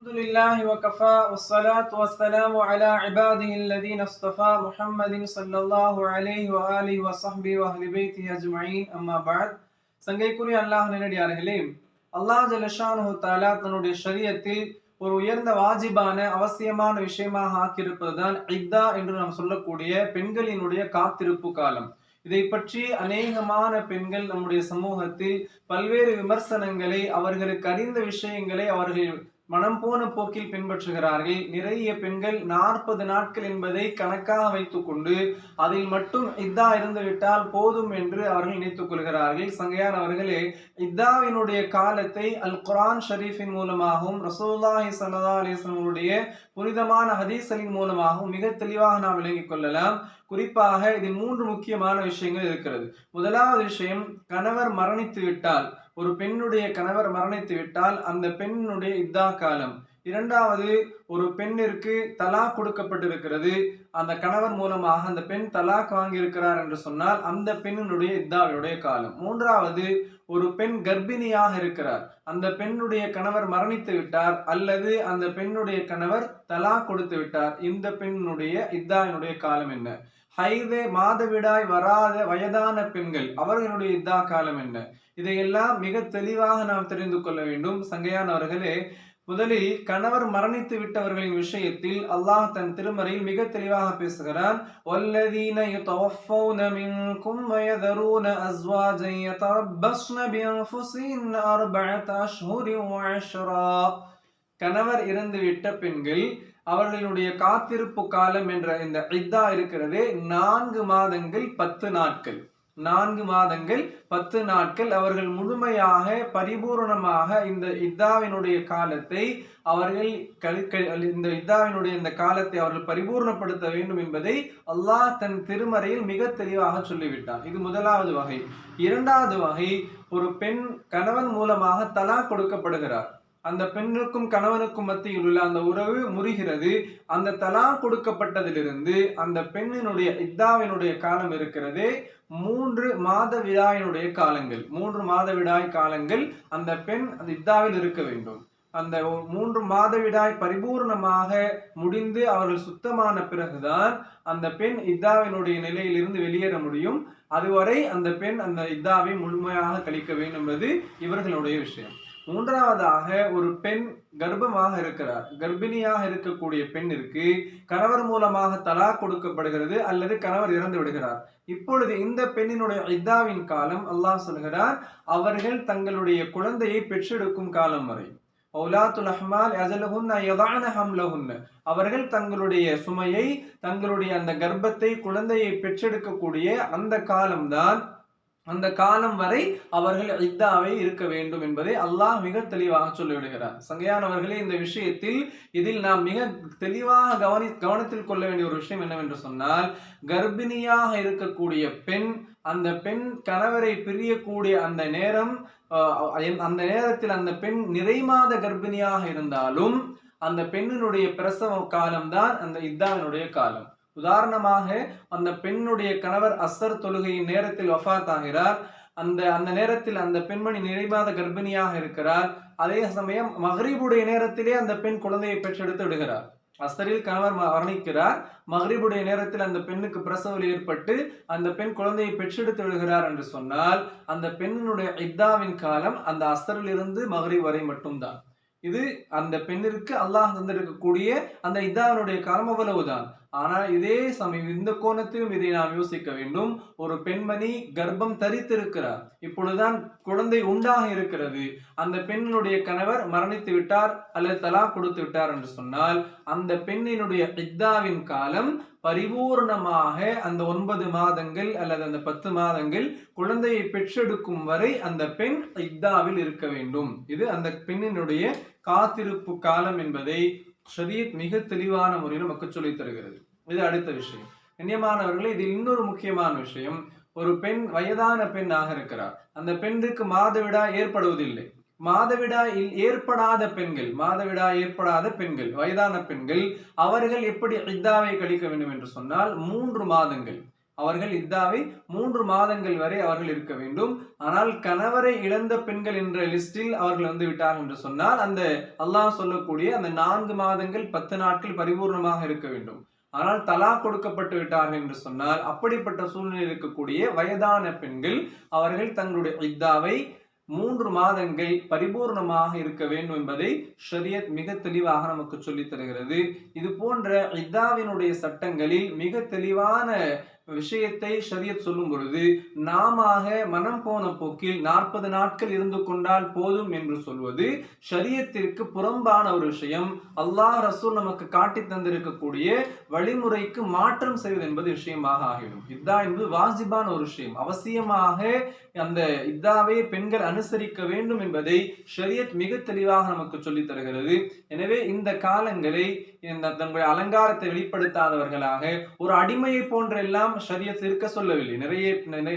الحمد لله وكفى والصلاة والسلام على عباده الذين اصطفى محمد صلى الله عليه وآله وصحبه وأهل بيته أجمعين أما بعد சங்கைக்குரிய அல்லாஹ் நல்லடியார்களே, அல்லாஹ் ஜல்லஷானுஹு தஆலா தன்னுடைய ஷரியத்தில் ஒரு உயர்ந்த வாஜிபான அவசியமான விஷயமாக ஆக்கியிருப்பதுதான் இத்தா என்று நாம் சொல்லக்கூடிய பெண்களினுடைய காத்திருப்பு காலம். இதை பற்றி அநேகமான பெண்கள் நம்முடைய சமூகத்தில் பல்வேறு விமர்சனங்களை, அவர்களுக்கு அறிந்த விஷயங்களை அவர்கள் மனம் போன போக்கில் பின்பற்றுகிறார்கள். நிறைய பெண்கள் 40 நாட்கள் என்பதை கணக்காக வைத்துக் கொண்டு அதில் மட்டும் இத்தா இருந்து விட்டால் போதும் என்று அவர்கள் நினைத்துக் கொள்கிறார்கள். சங்கையானவர்களே, இத்தாவினுடைய காலத்தை அல் குர்ஆன் ஷரீஃபின் மூலமாகவும் ரசூலுல்லாஹி ஸல்லல்லாஹு அலைஹி வஸல்லம் புனிதமான ஹதீஸ்களின் மூலமாகவும் மிக தெளிவாக நாம் விளங்கிக் கொள்ளலாம். குறிப்பாக இதில் 3 முக்கியமான விஷயங்கள் இருக்கிறது. முதலாவது விஷயம், கணவர் மரணித்து விட்டால், ஒரு பெண்ணுடைய கணவர் மரணித்து விட்டால் அந்த பெண்ணுடைய இத்தா காலம். இரண்டாவது, ஒரு பெண்ணிற்கு தலாக் கொடுக்கப்பட்டிருக்கிறது, அந்த கணவர் மூலமாக அந்த பெண் தலாக் வாங்கி இருக்கிறார் என்று சொன்னால் அந்த பெண்ணினுடைய இத்தாவுடைய காலம். மூன்றாவது, ஒரு பெண் கர்ப்பிணியாக இருக்கிறார், அந்த பெண்ணுடைய கணவர் மரணித்து விட்டார் அல்லது அந்த பெண்ணுடைய கணவர் தலாக் கொடுத்து விட்டார், இந்த பெண்ணுடைய இத்தாவினுடைய காலம் என்ன? ஹைவே மாதவிடாய் வராத வயதான பெண்கள், அவர்களுடைய இத்தா காலம் என்ன? இதையெல்லாம் மிக தெளிவாக நாம் தெரிந்து கொள்ள வேண்டும். சங்கையானவர்களே, முதலில் கணவர் மரணித்து விட்டவர்களின் விஷயத்தில் அல்லாஹ் தன் திருமறையில் மிக தெளிவாக பேசுகிறான். வல்லதீன யதவஃபௌன மின்கும் வயதரூன அஸ்வாஜன் யதரப்பஸ்ன பிஅன்ஃபுஸிஹின்ன அர்பஅத அஷ்ஹுரின் வஅஷ்ரா. கணவர் இறந்துவிட்ட பெண்கள் அவர்களுடைய காத்திருப்பு காலம் என்ற இந்த இத்தா இருக்கிறதே 4 மாதங்கள் 10 நாட்கள். 4 மாதங்கள் 10 நாட்கள் அவர்கள் முழுமையாக பரிபூர்ணமாக இந்த இத்தாவினுடைய காலத்தை அவர்கள் இந்த இத்தாவினுடைய இந்த காலத்தை அவர்கள் பரிபூர்ணப்படுத்த வேண்டும் என்பதை அல்லாஹ் தன் திருமறையில் மிக தெளிவாக சொல்லிவிட்டார். இது முதலாவது வகை. இரண்டாவது வகை, ஒரு பெண் கணவன் மூலமாக தலாக் கொடுக்கப்படுகிறார், அந்த பெண்ணுக்கும் கணவனுக்கும் மத்தியில் உள்ள அந்த உறவு முறிகிறது. அந்த தலாக் கொடுக்கப்பட்டதிலிருந்து அந்த பெண்ணினுடைய இத்தாவினுடைய காலம் இருக்கிறது 3 மாதவிடாயினுடைய காலங்கள். 3 மாதவிடாய் காலங்கள் அந்த பெண் அந்த இத்தாவில் இருக்க வேண்டும். அந்த 3 மாதவிடாய் பரிபூர்ணமாக முடிந்து அவர்கள் சுத்தமான பிறகுதான் அந்த பெண் இத்தாவினுடைய நிலையிலிருந்து வெளியேற முடியும். அதுவரை அந்த பெண் அந்த இத்தாவை முழுமையாக கழிக்க வேண்டும் என்பது இவர்களுடைய விஷயம். மூன்றாவதாக, ஒரு பெண் கர்ப்பமாக இருக்கிறார், கர்ப்பிணியாக இருக்கக்கூடிய பெண்ணிற்கு கணவர் மூலமாக தலாக் கொடுக்கப்படுகிறது அல்லது கணவர் இறந்து விடுகிறார். இப்பொழுது இந்த பெண்ணினுடைய இத்தாவின் காலம் அல்லாஹ் சொல்கிறார், அவர்கள் தங்களுடைய குழந்தையை பெற்றெடுக்கும் காலம் வரை. அவுலாத்துல் அஹ்மால் அஜலுஹுன்ன யதஅன ஹம்லஹுன்ன, அவர்கள் தங்களுடைய சுமையை, தங்களுடைய அந்த கர்ப்பத்தை, குழந்தையை பெற்றெடுக்கக்கூடிய அந்த காலம்தான், அந்த காலம் வரை அவர்கள் இத்தாவை இருக்க வேண்டும் என்பதை அல்லாஹ் மிக தெளிவாக சொல்லிவிடுகிறார். சங்கையானவர்களே, இந்த விஷயத்தில் இதில் நாம் மிக தெளிவாக கவனத்தில் கொள்ள வேண்டிய ஒரு விஷயம் என்னவென்று சொன்னால், கர்ப்பிணியாக இருக்கக்கூடிய பெண், அந்த பெண் கணவரை பிரியக்கூடிய அந்த நேரம், அந்த நேரத்தில் அந்த பெண் நிறைமாத கர்ப்பிணியாக இருந்தாலும் அந்த பெண்ணினுடைய பிரசவ காலம்தான் அந்த இத்தாவினுடைய காலம். உதாரணமாக, அந்த பெண்ணுடைய கணவர் அஸ்ர் தொழுகையின் நேரத்தில் வஃபாத் ஆகிறார். அந்த நேரத்தில் அந்த பெண்மணி நிறைமாத கர்ப்பிணியாக இருக்கிறார். அதே சமயம் மக்ரிபுடைய நேரத்திலே அந்த பெண் குழந்தையை பெற்றெடுத்து விடுகிறார். அஸ்ரில் கணவர் மரணிக்கிறார், மக்ரிபுடைய நேரத்தில் அந்த பெண்ணுக்கு பிரசவம் ஏற்பட்டு அந்த பெண் குழந்தையை பெற்றெடுத்து விடுகிறார் என்று சொன்னால் அந்த பெண்ணினுடைய இத்தாவின் காலம் அந்த அஸ்ரில் இருந்து மக்ரிப் வரை மட்டும்தான். இது அந்த பெண்ணிற்கு அல்லாஹ் தந்திருக்கக்கூடிய அந்த இத்தாவினுடைய காலம் அவ்வளவுதான். ஆனால் இதே சமயம் இந்த கோணத்திலும் இதை நாம் யோசிக்க வேண்டும். ஒரு பெண்மணி கர்ப்பம் தரித்திருக்கிறார், இப்பொழுதுதான் குழந்தை உண்டாக இருக்கிறது, அந்த பெண்ணினுடைய கணவர் மரணித்து விட்டார் அல்லது தலாக் கொடுத்து விட்டார் என்று சொன்னால் அந்த பெண்ணினுடைய இத்தாவின் காலம் பரிபூர்ணமாக அந்த 9 மாதங்கள் அல்லது அந்த 10 மாதங்கள் குழந்தையை பெற்றெடுக்கும் வரை அந்த பெண் இத்தாவில் இருக்க வேண்டும். இது அந்த பெண்ணினுடைய காத்திருப்பு காலம் என்பதை ஷரீஅத் மிக தெளிவான முறையில் நமக்கு சொல்லித் தருகிறது. இது அடுத்த விஷயம். கண்ணியமானவர்களே, இது இன்னொரு முக்கியமான விஷயம். ஒரு பெண் வயதான பெண்ணாக இருக்கிறார், அந்த பெண்ணுக்கு மாதவிடாய் ஏற்படுவதில்லை. மாதவிடாய் ஏற்படாத பெண்கள், வயதான பெண்கள், அவர்கள் எப்படி இத்தாவை கழிக்க வேண்டும் என்று சொன்னால் 3 மாதங்கள். அவர்கள் இத்தாவை 3 மாதங்கள் வரை அவர்கள் இருக்க வேண்டும். ஆனால் கணவரை இழந்த பெண்கள் என்ற லிஸ்டில் அவர்கள் வந்து விட்டார்கள் என்று சொன்னால் அந்த அல்லாஹ் சொல்லக்கூடிய அந்த 4 மாதங்கள் 10 நாட்கள் பரிபூர்ணமாக இருக்க வேண்டும். ஆனால் தலா கொடுக்கப்பட்டு விட்டார்கள் என்று சொன்னால் அப்படிப்பட்ட சூழ்நிலை இருக்கக்கூடிய வயதான பெண்கள் அவர்கள் தங்களுடைய இத்தாவை 3 மாதங்கள் பரிபூர்ணமாக இருக்க வேண்டும் என்பதை ஷரியத் மிக தெளிவாக நமக்கு சொல்லித் தருகிறது. இது போன்ற இத்தாவினுடைய சட்டங்களில் மிக தெளிவான விஷயத்தை ஷரியத் சொல்லும் பொழுது நாம மனம் போன போக்கில் 40 நாட்கள் இருந்து கொண்டால் போதும் என்று சொல்வது ஷரியத்திற்கு புறம்பான ஒரு விஷயம். அல்லாஹ் ரசூல் நமக்கு காட்டி தந்திருக்கக்கூடிய வழிமுறைக்கு மாற்றம் செய்வது என்பது விஷயமாக ஆகிவிடும். இத்தா என்பது வாஜிபான ஒரு விஷயம். அவசியமாக அந்த இத்தாவை பெண்கள் அனுசரிக்க வேண்டும் என்பதை ஷரியத் மிக தெளிவாக நமக்கு சொல்லித் தருகிறது. எனவே இந்த காலங்களை தங்களுடைய அலங்காரத்தை வெளிப்படுத்தாதவர்களாக ஒரு அடிமையை போன்றெல்லாம் ஷரியத் இருக்க சொல்லவில்லை.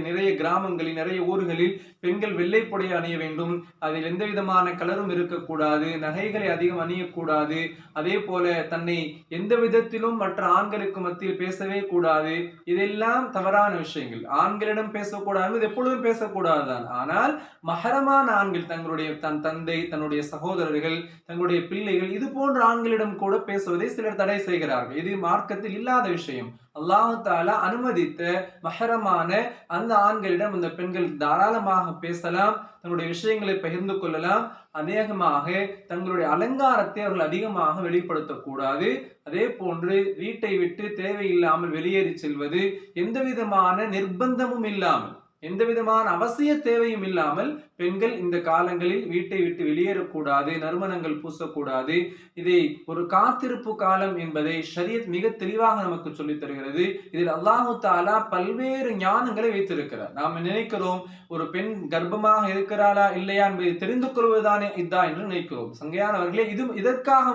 நிறைய கிராமங்களில் நிறைய ஊர்களில் பெண்கள் வெள்ளை புடை அணிய வேண்டும், அதில் எந்த விதமான கலரும் இருக்கக்கூடாது, நகைகளை அதிகம் அணியக்கூடாது, அதே போல தன்னை எந்த விதத்திலும் மற்ற ஆண்களுக்கு மத்தியில் பேசவே கூடாது. இதெல்லாம் தவறான விஷயங்கள். ஆண்களிடம் பேசக்கூடாது, இது எப்பொழுதும் பேசக்கூடாதுதான். ஆனால் மஹரமான ஆண்கள் தங்களுடைய தந்தை, தன்னுடைய சகோதரர்கள், தங்களுடைய பிள்ளைகள், இது போன்ற ஆண்களிடம் கூட பேசுவதை சிலர் தடை செய்கிறார்கள். இது மார்க்கத்தில் இல்லாத விஷயம். அல்லாஹு தஆலா அனுமதித்த மஹரமான அந்த ஆண்களிடம் அந்த பெண்கள் தாராளமாக பேசலாம், தங்களுடைய விஷயங்களை பகிர்ந்து கொள்ளலாம். அநேகமாக தங்களுடைய அலங்காரத்தை அவர்கள் அதிகமாக வெளிப்படுத்தக்கூடாது. அதே போன்று வீட்டை விட்டு தேவையில்லாமல் வெளியேறி செல்வது, எந்த விதமான நிர்பந்தமும் இல்லாமல், எந்த விதமான அவசிய தேவையும் இல்லாமல் பெண்கள் இந்த காலங்களில் வீட்டை விட்டு வெளியேறக்கூடாது, நறுமணங்கள் பூசக்கூடாது. இதை ஒரு காத்திருப்பு காலம் என்பதை ஷரியத் மிக தெளிவாக நமக்கு சொல்லித் தருகிறது. இதில் அல்லாஹு தஆலா பல்வேறு ஞானங்களை வைத்திருக்கிறார். நாம் நினைக்கிறோம் ஒரு பெண் கர்ப்பமாக இருக்கிறாளா இல்லையா என்பதை தெரிந்து கொள்வதுதானே இதா என்று நினைக்கிறோம். சங்கையானவர்களே, இது இதற்காக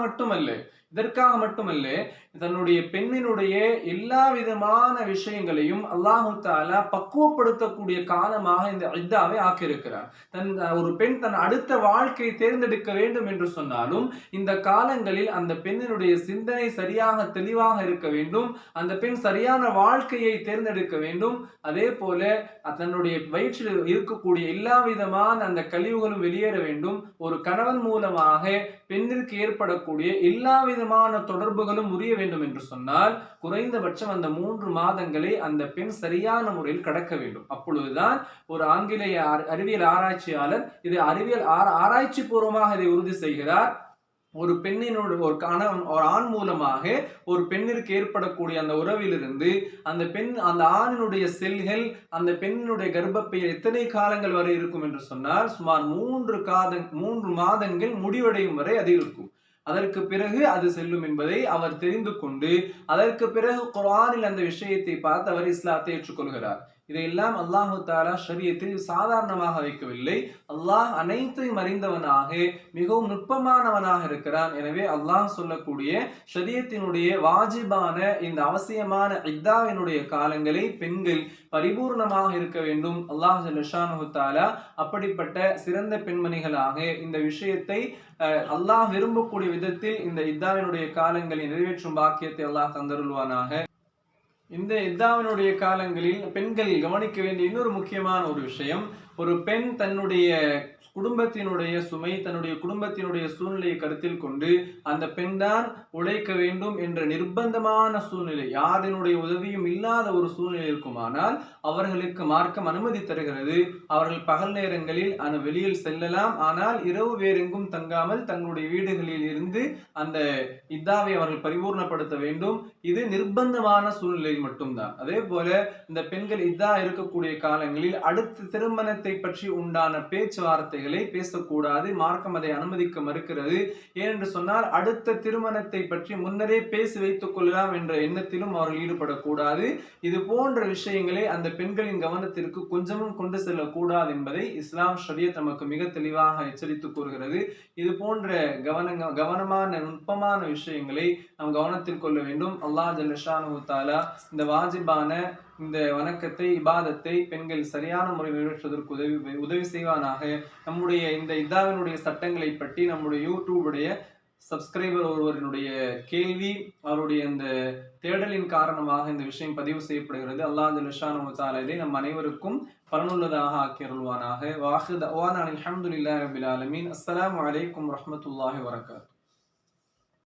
மட்டுமல்ல, தன்னுடைய பெண்ணினுடைய எல்லா விதமான விஷயங்களையும் அல்லாஹு தஆலா பக்குவப்படுத்தக்கூடிய காலமாக இந்த இத்தாவை ஆக்கியிருக்கிறார். ஒரு பெண் தன் அடுத்த வாழ்க்கையை தேர்ந்தெடுக்க வேண்டும் என்று சொன்னாலும் இந்த காலங்களில் அந்த பெண்ணினுடைய சிந்தனை சரியாக தெளிவாக இருக்க வேண்டும். அந்த பெண் சரியான வாழ்க்கையை தேர்ந்தெடுக்க வேண்டும். அதே போல தன்னுடைய வயிற்றில் இருக்கக்கூடிய எல்லா விதமான அந்த கழிவுகளும் வெளியேற வேண்டும். ஒரு கணவன் மூலமாக பெண்ணிற்கு ஏற்படக்கூடிய எல்லா விதமான தொடர்புகளும் முறிய வேண்டும் என்று சொன்னால் குறைந்தபட்சம் அந்த 3 மாதங்களை அந்த பெண் சரியான முறையில் கடக்க வேண்டும். அப்பொழுதுதான் ஒரு ஆங்கிலேய அறிவியல் ஆராய்ச்சியாளர் இதை ஆராய்ச்சி பூர்வமாக இதை உறுதி செய்கிறார். ஒரு பெண்ணினோட ஒரு ஆண் மூலமாக ஒரு பெண்ணிற்கு ஏற்படக்கூடிய அந்த உறவிலிருந்து அந்த ஆணினுடைய செல்கள் அந்த பெண்ணினுடைய கர்ப்பப்பையில் எத்தனை காலங்கள் வரை இருக்கும் என்று சொன்னால் சுமார் 3 மாதங்கள் முடிவடையும் வரை அது இருக்கும். அதற்கு பிறகு அது செல்லும் என்பதை அவர் தெரிந்து கொண்டு அதற்கு பிறகு குர்ஆனில் அந்த விஷயத்தை பார்த்து அவர் இஸ்லாத்தை ஏற்றுக்கொள்கிறார். இதையெல்லாம் அல்லாஹு தஆலா ஷரியத்தில் சாதாரணமாக வைக்கவில்லை. அல்லாஹ் அனைத்தையும் அறிந்தவனாக மிகவும் நுட்பமானவனாக இருக்கிறான். எனவே அல்லாஹ் சொல்லக்கூடிய ஷரியத்தினுடைய வாஜிபான இந்த அவசியமான இத்தாவினுடைய காலங்களை பெண்கள் பரிபூர்ணமாக இருக்க வேண்டும். அல்லாஹ் ஜல்ல ஷானஹு தஆலா அப்படிப்பட்ட சிறந்த பெண்மணிகளாக இந்த விஷயத்தை அல்லாஹ் விரும்பக்கூடிய விதத்தில் இந்த இத்தாவினுடைய காலங்களை நிறைவேற்றும் பாக்கியத்தை அல்லாஹ் தந்தருள்வானாக. இந்த இத்தாவினுடைய காலங்களில் பெண்கள் கவனிக்க வேண்டிய இன்னொரு முக்கியமான ஒரு விஷயம், ஒரு பெண் தன்னுடைய குடும்பத்தினுடைய சுமை, தன்னுடைய குடும்பத்தினுடைய சூழ்நிலையை கருத்தில் கொண்டு அந்த பெண் தான் உழைக்க வேண்டும் என்ற நிர்பந்தமான சூழ்நிலை, யாரினுடைய உதவியும் இல்லாத ஒரு சூழ்நிலை இருக்குமானால் அவர்களுக்கு மார்க்கம் அனுமதி தருகிறது. அவர்கள் பகல் நேரங்களில் வெளியில் செல்லலாம். ஆனால் இரவு வேறெங்கும் தங்காமல் தங்களுடைய வீடுகளில் இருந்து அந்த இத்தாவை அவர்கள் பரிபூர்ணப்படுத்த வேண்டும். இது நிர்பந்தமான சூழ்நிலையில் மட்டும்தான். அதே போல இந்த பெண்கள் இத்தா இருக்கக்கூடிய காலங்களில் அடுத்த திருமணத்தை பற்றி உண்டான பேச்சுவார்த்தைகளை பேசக்கூடாது. மார்க்கம் அதை அனுமதிக்க மறுக்கிறது. ஏனென்று சொன்னால் அடுத்த திருமணத்தை பற்றி முன்னரே பேசி வைத்துக் கொள்ளலாம் என்ற எண்ணத்திலும் அவர்கள் ஈடுபடக்கூடாது. இது போன்ற விஷயங்களை அந்த பெண்களின் கவனத்திற்கு கொஞ்சமும் கொண்டு செல்லக்கூடாது என்பதை இஸ்லாம் ஷரியத் நமக்கு மிக தெளிவாக எச்சரித்து கூறுகிறது. இது போன்ற கவனமான நுட்பமான விஷயங்களை நாம் கவனத்தில் கொள்ள வேண்டும். அல்லாஹ் ஜல்ல ஷானஹு தஆலா இந்த வாஜிபான இந்த வணக்கத்தை இபாதத்தை பெண்கள் சரியான முறையில் நிறைவேற்றுவதற்கு உதவி செய்வானாக. நம்முடைய இந்த இத்தாவினுடைய சட்டங்களை பற்றி நம்முடைய யூடியூபுடைய சப்ஸ்கிரைபர் ஒருவரினுடைய கேள்வி, அவருடைய இந்த தேடலின் காரணமாக இந்த விஷயம் பதிவு செய்யப்படுகிறது. அல்லாஹ் ஜல்ல ஷானஹு வ தஆலா இதை நம் அனைவருக்கும் பலனுள்ளதாக ஆக்கி அருள்வானாக. வாஹிர் தஅவானா அல்ஹம்துலில்லாஹி ரப்பில் ஆலமீன். அஸ்ஸலாமு அலைக்கும் வரஹ்மத்துல்லாஹி வபரகாத்துஹு.